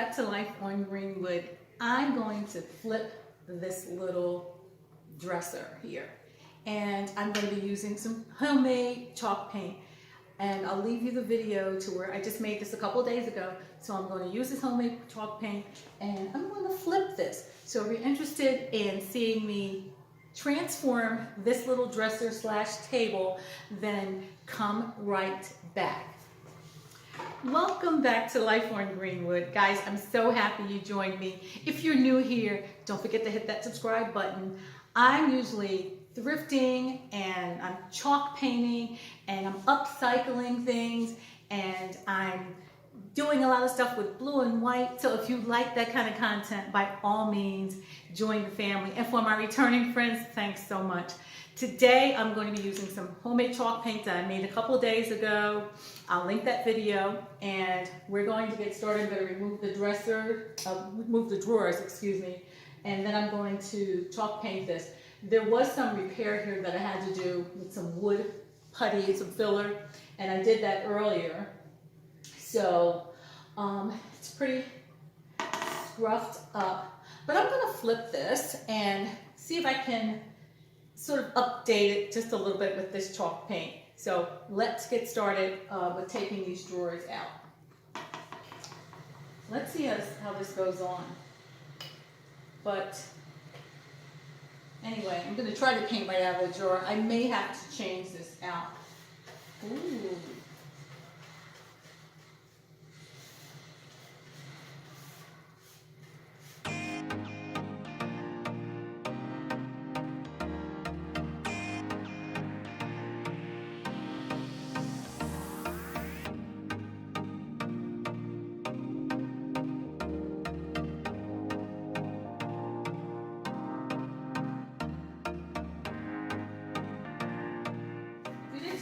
back to Life on Greenwood. I'm going to flip this little dresser here, and I'm going to be using some homemade chalk paint, and I'll leave you the video to where I just made this a couple days ago. So I'm going to use this homemade chalk paint and I'm going to flip this. So if you're interested in seeing me transform this little dresser slash table, then come right back. Welcome back to Life on Greenwood. Guys, I'm so happy you joined me. If you're new here, don't forget to hit that subscribe button. I'm usually thrifting and I'm chalk painting and I'm upcycling things and I'm doing a lot of stuff with blue and white. So if you like that kind of content, by all means, join the family. And for my returning friends, thanks so much. Today, I'm going to be using some homemade chalk paint that I made a couple of days ago. I'll link that video, and we're going to get started. I'm going to remove the remove the drawers, excuse me, and then I'm going to chalk paint this. There was some repair here that I had to do with some wood putty, some filler, and I did that earlier. So it's pretty scruffed up, but I'm going to flip this and see if I can sort of update it just a little bit with this chalk paint. So let's get started with taking these drawers out. Let's see how this goes on. But anyway, I'm going to try to paint right out of the drawer. I may have to change this out. Ooh.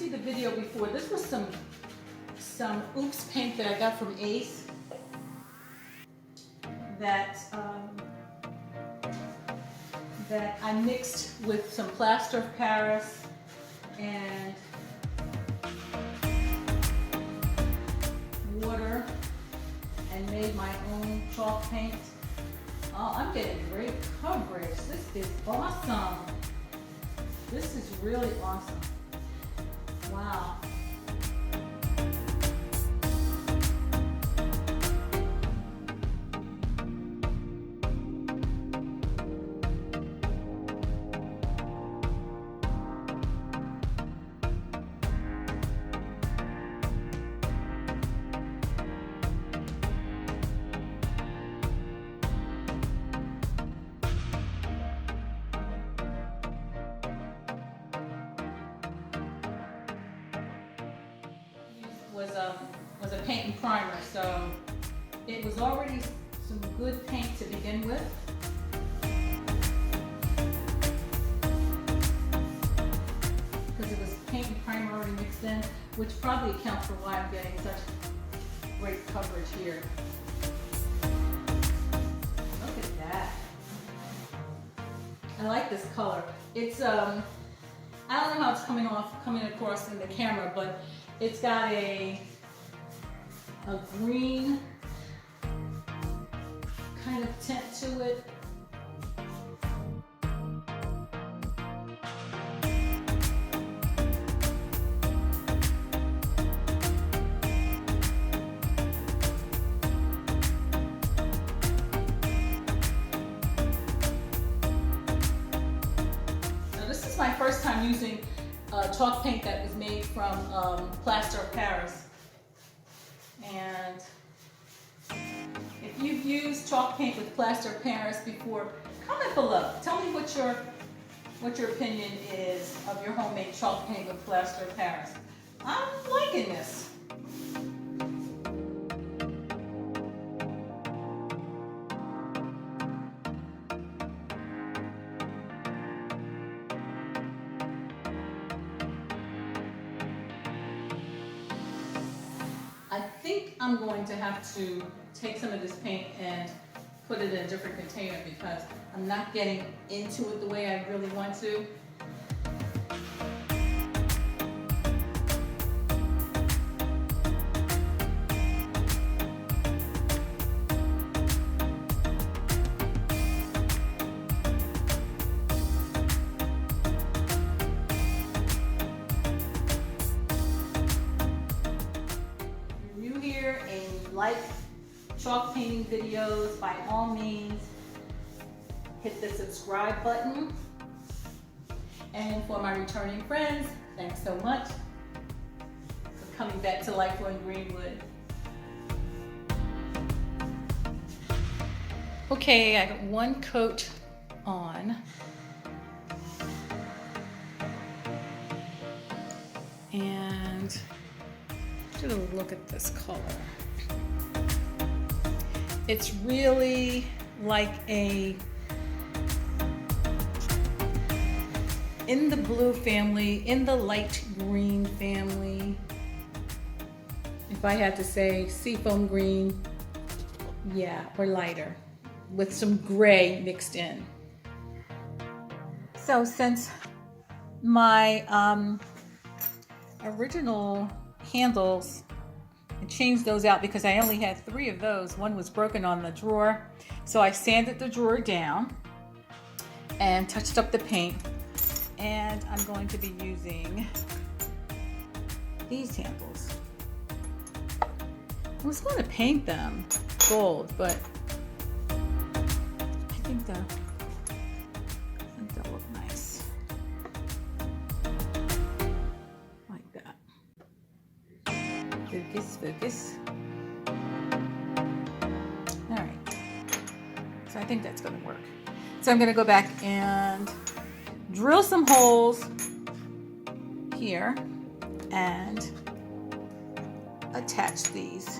The video before, this was some Oops paint that I got from Ace that I mixed with some plaster of Paris and water and made my own chalk paint. Oh, I'm getting great coverage. This is awesome. This is really awesome. Wow. Was a paint and primer, so it was already some good paint to begin with. Because it was paint and primer already mixed in, which probably accounts for why I'm getting such great coverage here. Look at that. I like this color. It's I don't know how it's coming across in the camera, but it's got a green kind of tint to it. Now this is my first time using chalk paint that was made from plaster of Paris. And if you've used chalk paint with plaster of Paris before, comment below. Tell me what your opinion is of your homemade chalk paint with plaster of Paris. I'm liking this. I think I'm going to have to take some of this paint and put it in a different container because I'm not getting into it the way I really want to. like chalk painting videos, by all means, hit the subscribe button. And for my returning friends, thanks so much for coming back to Life on Greenwood. Okay, I got one coat on. And get a look at this color. It's really like in the blue family, in the light green family. If I had to say seafoam green, yeah, or lighter, with some gray mixed in. So since my original handles, I changed those out because I only had 3 of those. One was broken on the drawer. So I sanded the drawer down and touched up the paint. And I'm going to be using these handles. I was going to paint them gold, but I think they'll look nice. Like that. Focus, focus. All right. So I think that's going to work. So I'm going to go back and drill some holes here and attach these.